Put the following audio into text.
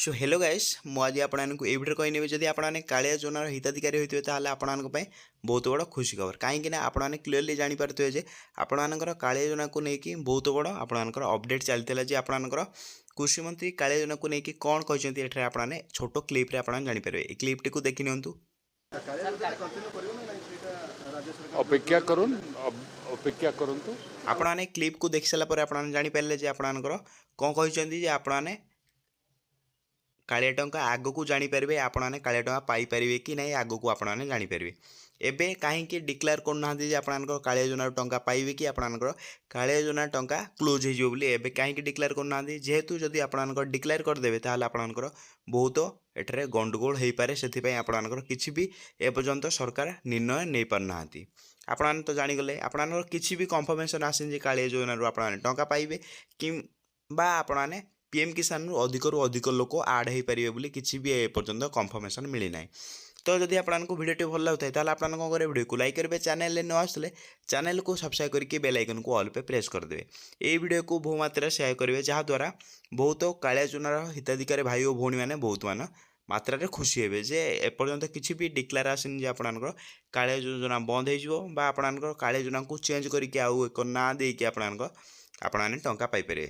So hello guys मुझे आपको ये भिडियो कहने जब आपने कालिया योजनार हिताधिकारी होते हैं आपण बहुत बड़ खुशी खबर कहीं आपने क्लीयरली जानीपारे जे आपर कालिया योजना को लेकिन बहुत बड़ आपर अपडेट चलता जे आपर कृषि मंत्री कालिया योजना को लेकिन कौन कहते आपने छोट क्लिप्रे आप जानीपारे ये क्लिप्टी को देखी नियंतु। अपेक्षा करूँ अपेक्षा करंतु आपने क्लिप को देख सारापर आपने जानीपारे जे आपर कौन कहते आपने कालिया टंका आग को जानीपारे आपने कालिया टंका पाइपर कि ना आग को आपने जानीपारे एबे कहीं डिक्लेयर करना आप कालिया योजना टंका पाइबे कि आपंकर कालिया योजना टंका क्लोज हो बोली कहीं डिक्लेयर करना जेहेतु जदि आप डिक्लेयर करदे ताल आपंकर बहुत एठारे गंडगोल हो पारे से आपंकर किसी भी एपर्यंत सरकार निर्णय नहीं पारना आपने तो जानीगले आपंकर किसी भी कन्फर्मेशन आसे कालिया योजना आपने टंका पाइबे कि आपने पीएम किसान अधिक रु अधिक लोक आड हो पारे बोली किसी भी एपर्यंत कन्फर्मेशन मिली ना। तो जदि आपको भिडियो भल लगता है आप कौन करेंगे भिडियो को लाइक करेंगे चैनल न आसले चैनल को सब्सक्राइब करके बेल आइकन को ऑल पे प्रेस करदे ये वीडियो को बहु मात्रा शेयर करेंगे जहाँद्वारा बहुत कालिया योजनार हिताधिकारी भाई और भौणी मैंने बहुत मान मात्रा खुशी हे जे एपर्यंत किसी भी डिक्लेयर आसनी आपंकर कालिया योजना बंद हो कालिया योजना को चेंज करके आउ एक ना देकी आपने टंका पाइपर।